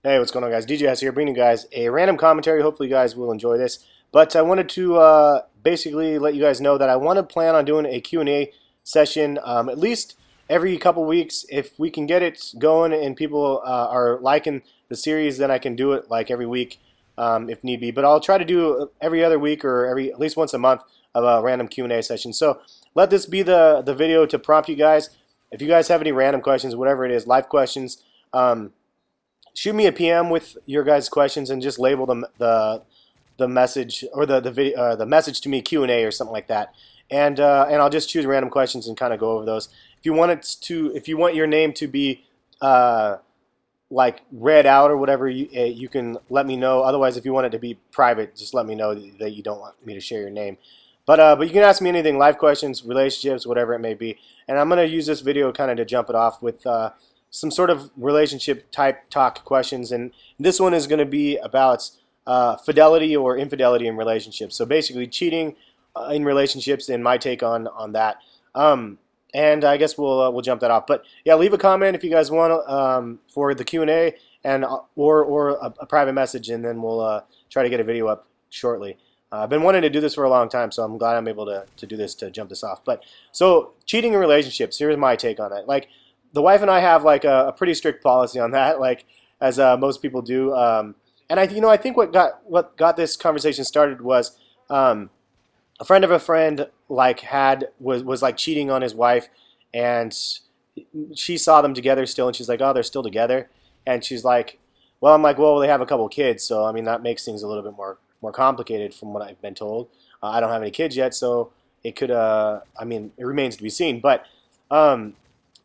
Hey, what's going on, guys? DJ Hes here, bringing you guys a random commentary. Hopefully, you guys will enjoy this. But I wanted to basically let you guys know that I want to plan on doing a Q&A session at least every couple weeks. If we can get it going and people are liking the series, then I can do it like every week if need be. But I'll try to do every other week or at least once a month of a random Q&A session. So let this be the video to prompt you guys. If you guys have any random questions, whatever it is, life questions, shoot me a PM with your guys' questions and just label them the message or the message to me Q&A or something like that. And I'll just choose random questions and kind of go over those. If you want your name to be like read out or whatever, you can let me know. Otherwise, if you want it to be private, just let me know that you don't want me to share your name. But you can ask me anything, life questions, relationships, whatever it may be. And I'm going to use this video kind of to jump it off with some sort of relationship type talk questions. And this one is going to be about fidelity or infidelity in relationships. So basically cheating in relationships and my take on that. And I guess we'll jump that off. But yeah, leave a comment if you guys want for the Q&A and or a private message, and then we'll try to get a video up shortly. I've been wanting to do this for a long time, so I'm glad I'm able to do this, to jump this off. But so cheating in relationships, here's my take on it. Like, the wife and I have like a pretty strict policy on that, like as most people do. And I think what got this conversation started was a friend of a friend like was like cheating on his wife, and she saw them together still, and she's like, oh, they're still together, and she's like, well, I'm like, well, they have a couple kids, so I mean that makes things a little bit more complicated from what I've been told. I don't have any kids yet, so it could I mean, it remains to be seen, but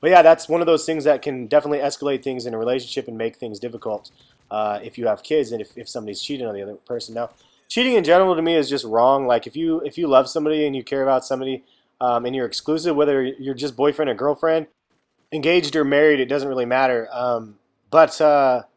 yeah, that's one of those things that can definitely escalate things in a relationship and make things difficult if you have kids and if somebody's cheating on the other person. Now, cheating in general to me is just wrong. Like if you love somebody and you care about somebody and you're exclusive, whether you're just boyfriend or girlfriend, engaged or married, it doesn't really matter. But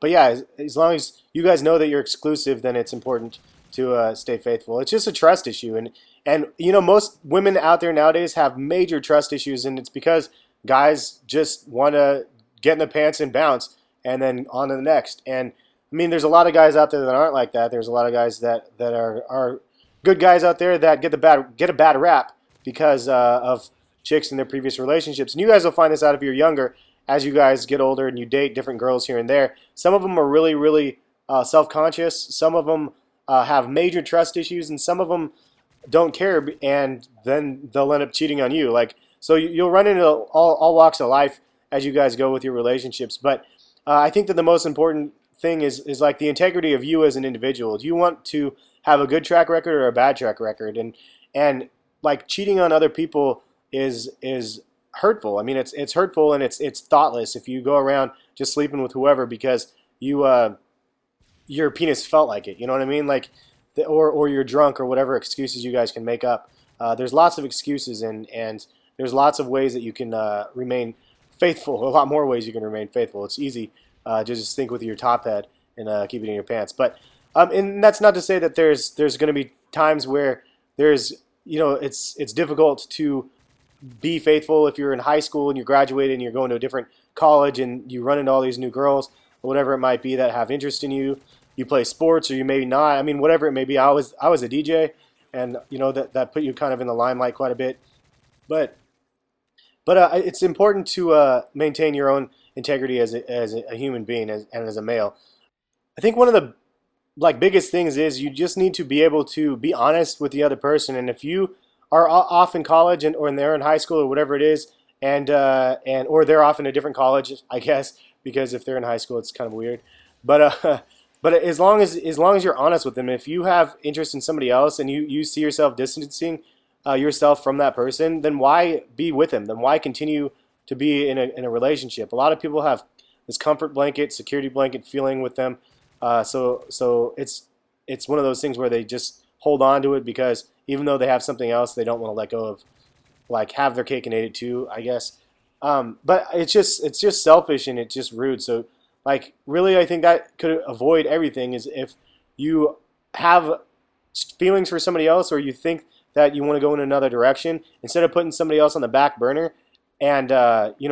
yeah, as long as you guys know that you're exclusive, then it's important to stay faithful. It's just a trust issue, and most women out there nowadays have major trust issues, and it's because guys just want to get in the pants and bounce and then on to the next. And I mean, there's a lot of guys out there that aren't like that. There's a lot of guys that are good guys out there that get a bad rap because of chicks in their previous relationships. And you guys will find this out if you're younger. As you guys get older and you date different girls here and there, some of them are really, really self-conscious. Some of them have major trust issues, and some of them don't care, and then they'll end up cheating on you. Like, so you'll run into all walks of life as you guys go with your relationships. But I think that the most important thing is like the integrity of you as an individual. Do you want to have a good track record or a bad track record? And like cheating on other people is hurtful. I mean, it's hurtful, and it's thoughtless if you go around just sleeping with whoever because your penis felt like it. You know what I mean? Like, or you're drunk or whatever excuses you guys can make up. There's lots of excuses, and there's lots of ways that you can remain faithful. A lot more ways you can remain faithful. It's easy to just think with your top head and keep it in your pants. But and that's not to say that there's going to be times where there's it's difficult to be faithful if you're in high school and you graduated and you're going to a different college and you run into all these new girls or whatever it might be that have interest in you. You play sports or you maybe not. I mean, whatever it may be. I was a DJ, and that put you kind of in the limelight quite a bit. But it's important to maintain your own integrity as a human being and as a male. I think one of the biggest things is you just need to be able to be honest with the other person. And if you are off in college or they're in high school or whatever it is, and or they're off in a different college, I guess, because if they're in high school, it's kind of weird. But as long as you're honest with them, if you have interest in somebody else and you see yourself distancing yourself from that person, then why be with him? Then why continue to be in a relationship? A lot of people have this comfort blanket, security blanket feeling with them. So it's one of those things where they just hold on to it because even though they have something else, they don't want to let go of, like, have their cake and eat it too, I guess. But it's just selfish, and it's just rude. So like, really, I think that could avoid everything is if you have feelings for somebody else or you think that you want to go in another direction, instead of putting somebody else on the back burner and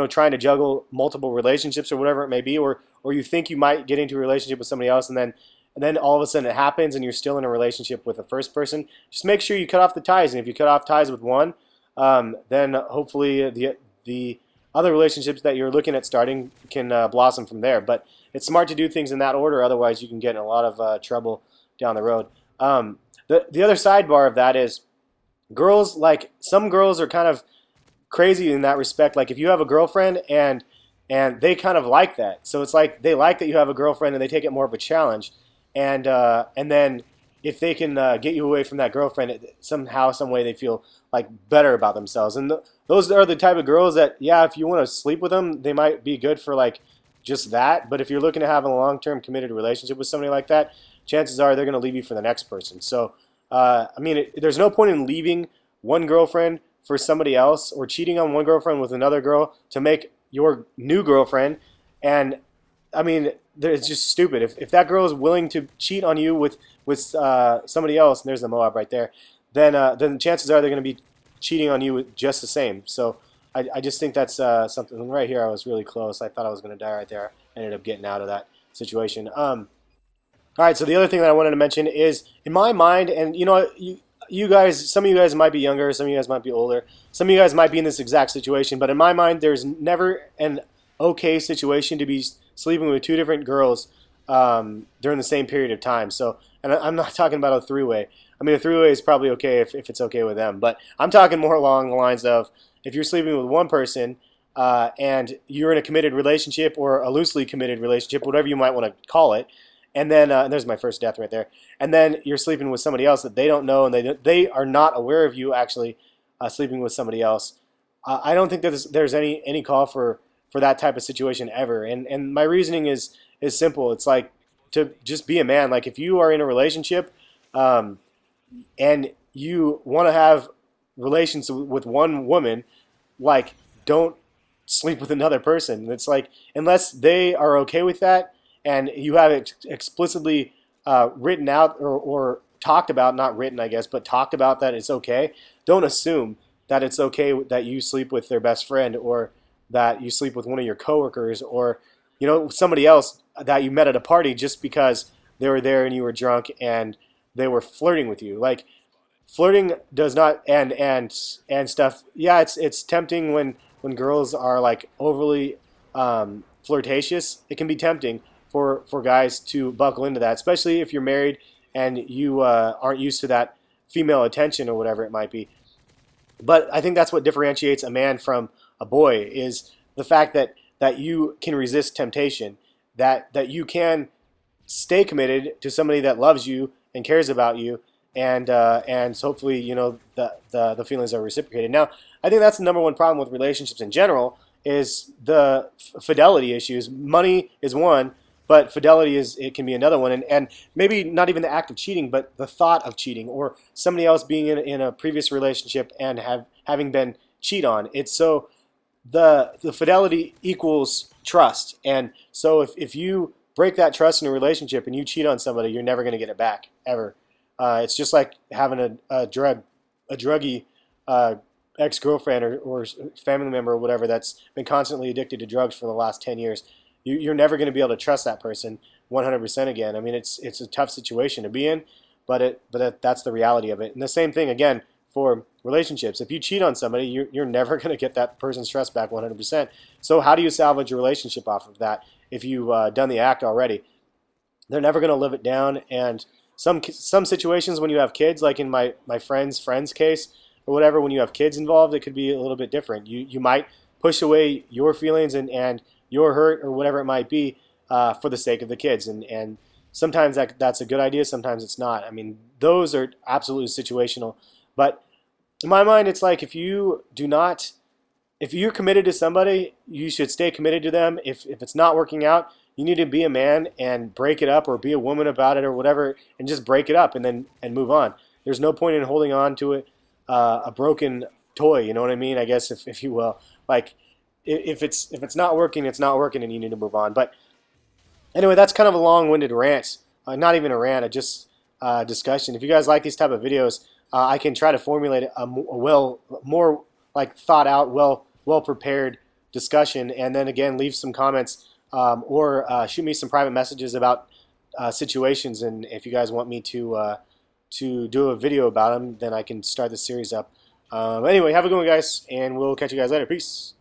trying to juggle multiple relationships or whatever it may be, or you think you might get into a relationship with somebody else, and then all of a sudden it happens and you're still in a relationship with the first person. Just make sure you cut off the ties, and if you cut off ties with one, then hopefully the other relationships that you're looking at starting can blossom from there. But it's smart to do things in that order, otherwise you can get in a lot of trouble down the road. The other sidebar of that is girls, like some girls are kind of crazy in that respect. Like if you have a girlfriend and they kind of like that, so it's like they like that you have a girlfriend and they take it more of a challenge, and then if they can get you away from that girlfriend, somehow, some way, they feel like better about themselves. And those are the type of girls that, yeah, if you want to sleep with them, they might be good for like just that. But if you're looking to have a long-term committed relationship with somebody like that, chances are they're going to leave you for the next person. So, I mean, there's no point in leaving one girlfriend for somebody else, or cheating on one girlfriend with another girl to make your new girlfriend. And I mean, it's just stupid. If that girl is willing to cheat on you with somebody else, and there's the Moab right there, then chances are they're going to be cheating on you just the same. So I just think that's something. Right here, I was really close. I thought I was going to die right there. I ended up getting out of that situation. All right, so the other thing that I wanted to mention is, in my mind, and you guys, some of you guys might be younger, some of you guys might be older, some of you guys might be in this exact situation, but in my mind, there's never an okay situation to be sleeping with two different girls during the same period of time. So, and I'm not talking about a three-way. I mean, a three-way is probably okay if it's okay with them, but I'm talking more along the lines of, if you're sleeping with one person and you're in a committed relationship, or a loosely committed relationship, whatever you might want to call it, and then and there's my first death right there, and then you're sleeping with somebody else that they don't know, and they are not aware of you actually sleeping with somebody else. I don't think that there's any call for that type of situation ever. And my reasoning is simple. It's like, to just be a man. Like if you are in a relationship and you want to have relations with one woman, like, don't sleep with another person. It's like, unless they are okay with that, and you have it explicitly written out, or talked about, not written, I guess, but talked about that it's okay, don't assume that it's okay that you sleep with their best friend, or that you sleep with one of your coworkers, or somebody else that you met at a party just because they were there and you were drunk and they were flirting with you. Like, flirting does not and stuff. Yeah, it's tempting when girls are like overly flirtatious. It can be tempting for guys to buckle into that, especially if you're married and you aren't used to that female attention or whatever it might be. But I think that's what differentiates a man from a boy, is the fact that you can resist temptation, that you can stay committed to somebody that loves you and cares about you, and hopefully the feelings are reciprocated. Now, I think that's the number one problem with relationships in general, is the fidelity issues. Money is one, but fidelity it can be another one, and maybe not even the act of cheating, but the thought of cheating, or somebody else being in a previous relationship and having been cheated on. It's so the fidelity equals trust, and so if you break that trust in a relationship and you cheat on somebody, you're never going to get it back ever. It's just like having a druggy ex-girlfriend or family member or whatever that's been constantly addicted to drugs for the last 10 years. You're never going to be able to trust that person 100% again. I mean, it's a tough situation to be in, but that's the reality of it. And the same thing again for relationships. If you cheat on somebody, you're never going to get that person's trust back 100%. So how do you salvage a relationship off of that if you've done the act already? They're never going to live it down. And some situations when you have kids, like in my friend's case or whatever, when you have kids involved, it could be a little bit different. You might push away your feelings and your hurt or whatever it might be for the sake of the kids. And sometimes that's a good idea, sometimes it's not. I mean, those are absolutely situational. But in my mind, it's like, if you're committed to somebody, you should stay committed to them. If it's not working out, you need to be a man and break it up, or be a woman about it or whatever, and just break it up and move on. There's no point in holding on to it, a broken toy, you know what I mean? I guess if you will. Like, if it's not working, it's not working, and you need to move on. But anyway, that's kind of a long-winded rant. Not even a rant, just discussion. If you guys like these type of videos, I can try to formulate a more like thought out, well well prepared discussion. And then again, leave some comments or shoot me some private messages about situations. And if you guys want me to do a video about them, then I can start the series up. Anyway, have a good one, guys, and we'll catch you guys later. Peace.